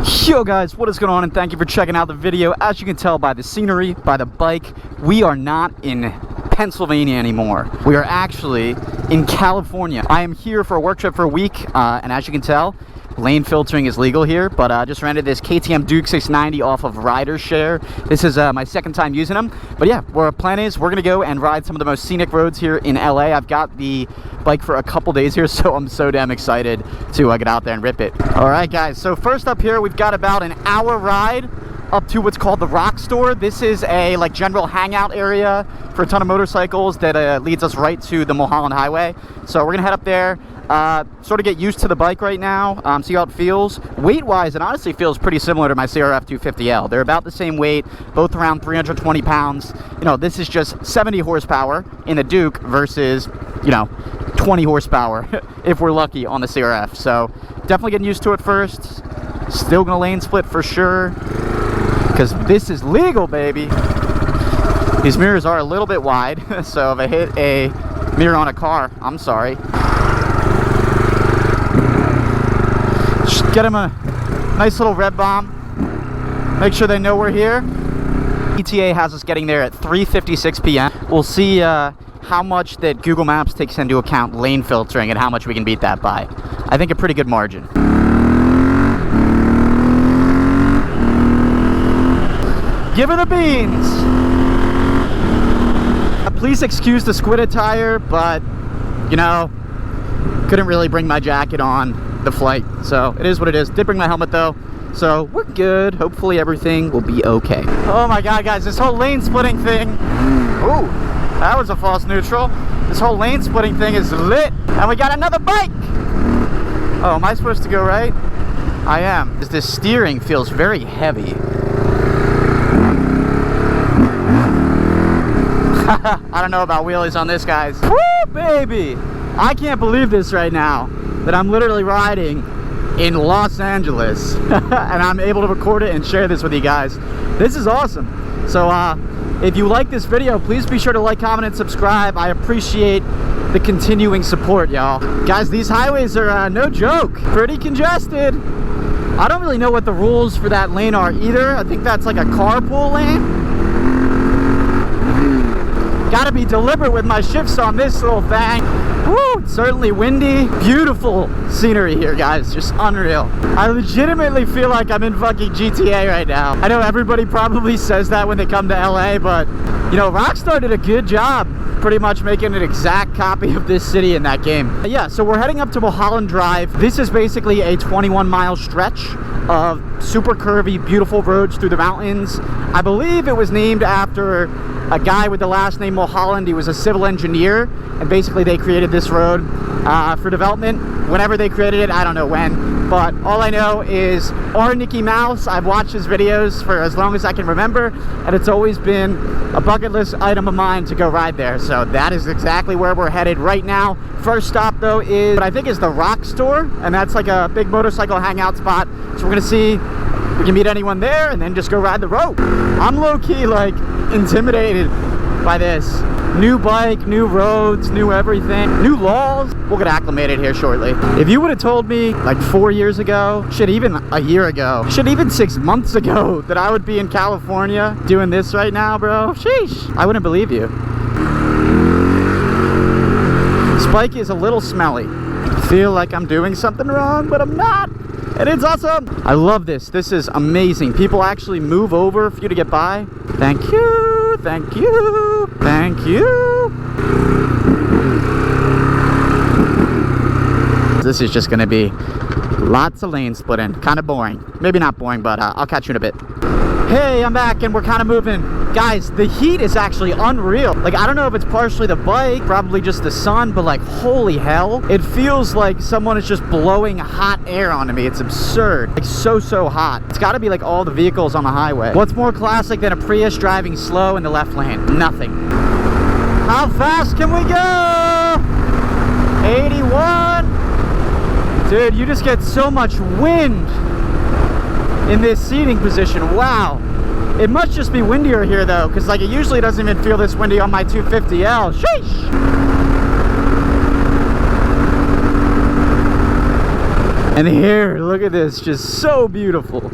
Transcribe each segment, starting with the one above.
Yo guys, what is going on, and thank you for checking out the video. As you can tell by the scenery, by the bike, we are not in Pennsylvania anymore. We are actually in California. I am here for a work trip for a week, and as you can tell, lane filtering is legal here, but I just rented this KTM Duke 690 off of RiderShare. This is my second time using them. But yeah, our plan is we're gonna go and ride some of the most scenic roads here in LA. I've got the bike for a couple days here, so I'm so damn excited to get out there and rip it. All right, guys, so first up here, we've got about an hour ride up to what's called the Rock Store. This is a general hangout area for a ton of motorcycles that leads us right to the MULHOLLAND Highway. So we're gonna head up there, sort of get used to the bike right now, see how it feels. Weight-wise, it honestly feels pretty similar to my CRF 250L. They're about the same weight, both around 320 pounds. You know, this is just 70 horsepower in the Duke versus, 20 horsepower if we're lucky on the CRF. So definitely getting used to it first. Still gonna lane split for sure, because this is legal, baby. These mirrors are a little bit wide, so if I hit a mirror on a car, I'm sorry. Just get them a nice little red bomb. Make sure they know we're here. ETA has us getting there at 3:56 p.m. We'll see how much that Google Maps takes into account lane filtering and how much we can beat that by. I think a pretty good margin. Give her the beans. Please excuse the squid attire, but couldn't really bring my jacket on the flight, so it is what it is. Did bring my helmet though, so we're good. Hopefully everything will be okay. Oh my god, guys, this whole lane splitting thing, ooh, that was a false neutral. This whole lane splitting thing is lit, and we got another bike. Oh, am I supposed to go right? I am. This steering feels very heavy. I don't know about wheelies on this, guys. Woo, baby! I can't believe this right now, that I'm literally riding in Los Angeles and I'm able to record it and share this with you guys. This is awesome. So if you like this video, please be sure to like, comment, and subscribe. I appreciate the continuing support, y'all. Guys, these highways are no joke. Pretty congested. I don't really know what the rules for that lane are either. I think that's like a carpool lane. Gotta be deliberate with my shifts on this little thing. Woo, it's certainly windy. Beautiful scenery here, guys, just unreal. I legitimately feel like I'm in fucking GTA right now. I know everybody probably says that when they come to LA, but Rockstar did a good job pretty much making an exact copy of this city in that game. Yeah, so we're heading up to MULHOLLAND Drive. This is basically a 21-mile stretch of super curvy, beautiful roads through the mountains. I believe it was named after a guy with the last name Mulholland. He was a civil engineer, and basically they created this road for development. Whenever they created it, I don't know when, but all I know is our Mickey Mouse. I've watched his videos for as long as I can remember, and it's always been a bucket list item of mine to go ride there. So that is exactly where we're headed right now. First stop though is what I think is the Rock Store, and that's like a big motorcycle hangout spot. So we're gonna see if we can meet anyone there and then just go ride the road. I'm low-key like intimidated by this. New bike, new roads, new everything, new laws. We'll get acclimated here shortly. If you would have told me like 4 years ago, shit, even a year ago, shit, even 6 months ago, that I would be in California doing this right now, bro, sheesh, I wouldn't believe you. This bike is a little smelly. I feel like I'm doing something wrong, but I'm not. And it's awesome. I love this. This is amazing. People actually move over for you to get by. Thank you. Thank you. Thank you. This is just gonna be lots of lane splitting. Kind of boring. Maybe not boring, but I'll catch you in a bit. Hey, I'm back and we're kind of moving. Guys, the heat is actually unreal. Like, I don't know if it's partially the bike, probably just the sun, but like, holy hell. It feels like someone is just blowing hot air onto me. It's absurd. Like, so hot. It's gotta be like all the vehicles on the highway. What's more classic than a Prius driving slow in the left lane? Nothing. How fast can we go? 81. Dude, you just get so much wind in this seating position. Wow. It must just be windier here though, because like it usually doesn't even feel this windy on my 250L. Sheesh! And here, look at this, just so beautiful.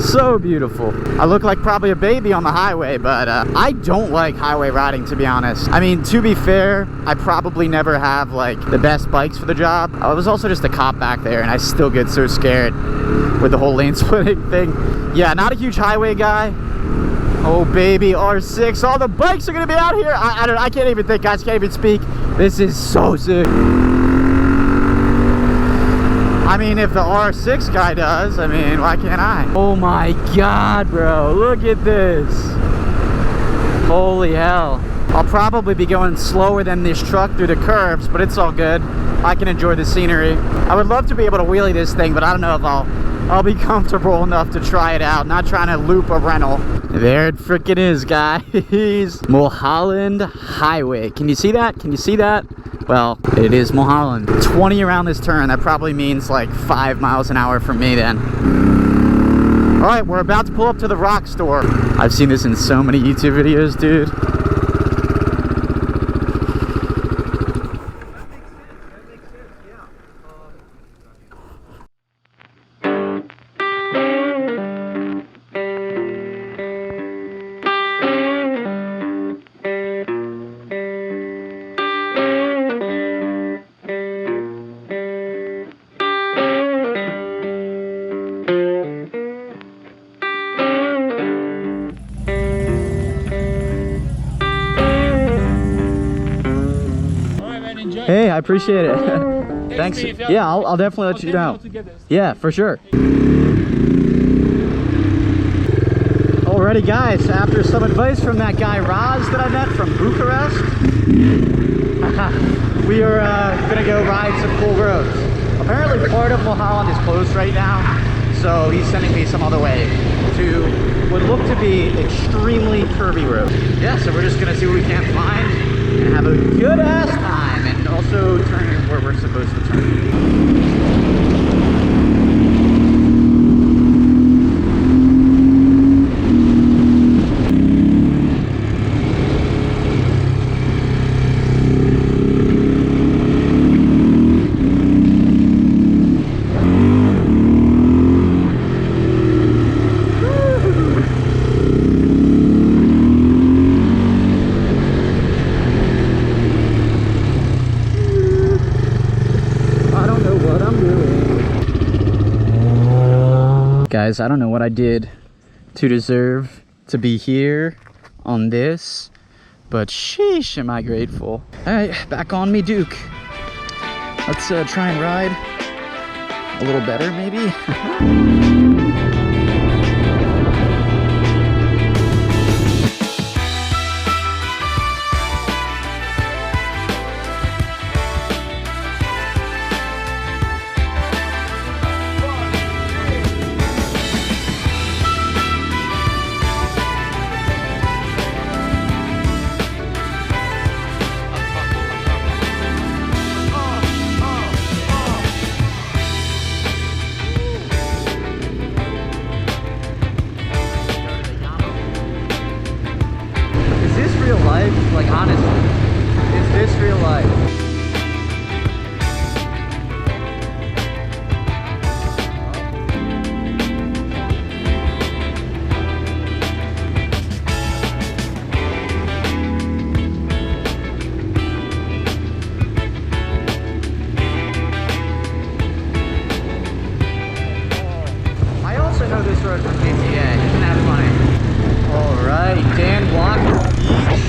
So beautiful. I look like probably a baby on the highway, but I don't like highway riding, to be honest. I mean, to be fair, I probably never have like the best bikes for the job. I was also just a cop back there, and I still get so scared with the whole lane splitting thing. Yeah, not a huge highway guy. Oh baby, R6, all the bikes are gonna be out here. I can't even think, guys, can't even speak. This is so sick. I mean, if the R6 guy does, I mean, why can't I? Oh my God, bro, look at this. Holy hell. I'll probably be going slower than this truck through the curves, but it's all good. I can enjoy the scenery. I would love to be able to wheelie this thing, but I don't know if I'll be comfortable enough to try it out. Not trying to loop a rental. There it freaking is, guys. Mulholland Highway. Can you see that? Can you see that? Well, it is Mulholland. 20 around this turn. That probably means like 5 miles an hour for me then. All right, we're about to pull up to the rock store. I've seen this in so many YouTube videos, dude. Hey, I appreciate it. Thanks. Yeah, I'll definitely let you know. Yeah, for sure. Alrighty, guys, after some advice from that guy Roz that I met from Bucharest, we are gonna go ride some cool roads. Apparently part of Mulholland is closed right now, so he's sending me some other way to what look to be extremely curvy road. Yeah, so we're just gonna see what we can't find and have a good ass time, and also turn where we're supposed to turn. Guys, I don't know what I did to deserve to be here on this, but sheesh, am I grateful. All right, back on me, Duke. Let's try and ride a little better, maybe. Like, honestly, is this real life? I also know this road from KTM. Isn't that funny? All right, Dan Walker Beach.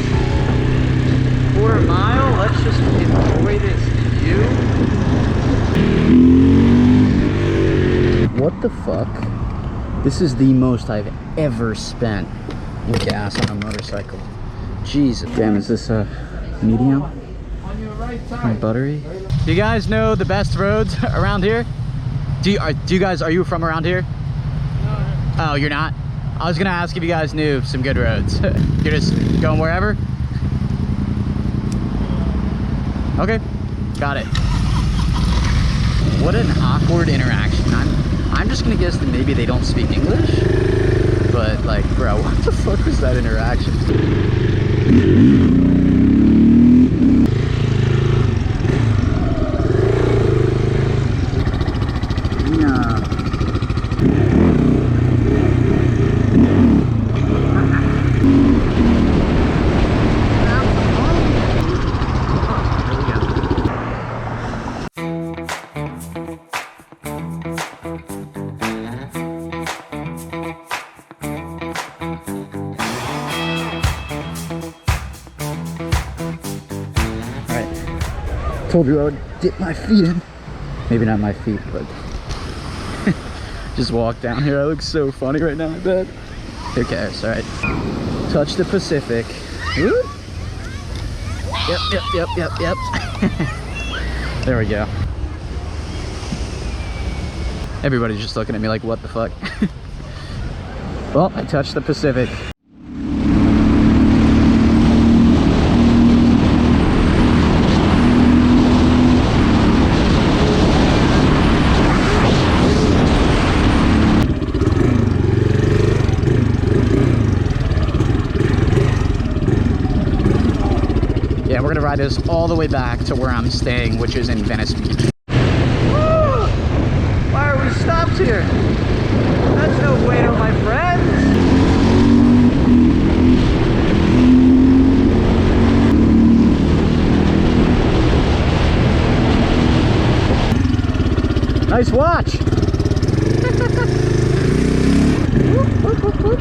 Quarter mile, let's just enjoy this view. What the fuck? This is the most I've ever spent in gas on a motorcycle. Jesus. Damn, is this a medium? On your right side. Buttery. Do you guys know the best roads around here? Do you guys, are you from around here? No. Oh, you're not? I was gonna ask if you guys knew some good roads. You're just going wherever? Okay, got it. What an awkward interaction. I'm just gonna guess that maybe they don't speak English, but like, bro, what the fuck was that interaction? Told you I would dip my feet in. Maybe not my feet, but just walk down here. I look so funny right now, I bet. Who cares? All right. Touch the Pacific. Woo. Yep. There we go. Everybody's just looking at me like, what the fuck? Well, I touched the Pacific. Yeah, we're gonna ride this all the way back to where I'm staying, which is in Venice Beach. Woo! Why are we stopped here? That's no bueno, my friends. Nice watch. Whoop, whoop, whoop, whoop.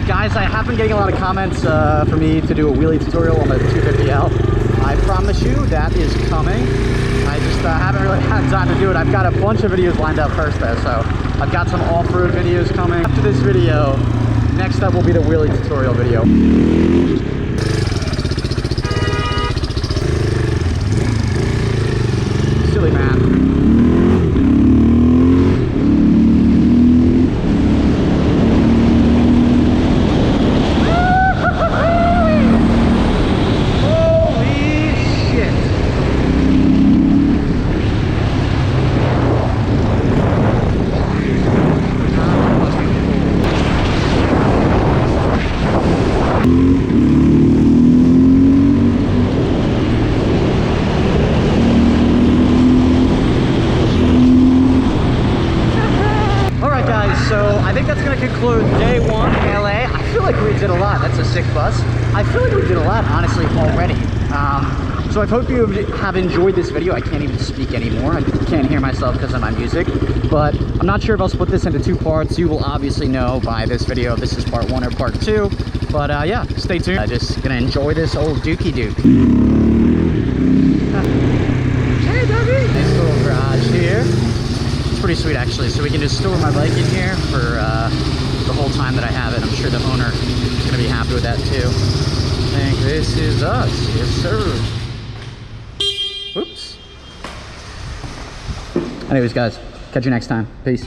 Guys, I have been getting a lot of comments for me to do a wheelie tutorial on the 250L. I promise you that is coming. I just haven't really had time to do it. I've got a bunch of videos lined up first though, so I've got some off-road videos coming. After this video, next up will be the wheelie tutorial video. Silly man. So I think that's going to conclude day one in LA. I feel like we did a lot. That's a sick bus. I feel like we did a lot, honestly, already. So I hope you have enjoyed this video. I can't even speak anymore. I can't hear myself because of my music. But I'm not sure if I'll split this into two parts. You will obviously know by this video if this is part one or part two. But yeah, stay tuned. I'm just going to enjoy this old Dookie Duke. Hey, Dougie. Nice little garage here. Pretty sweet actually, so we can just store my bike in here for the whole time that I have it. I'm sure the owner is going to be happy with that too. I think this is us. Yes sir. Oops. Anyways guys, catch you next time. Peace.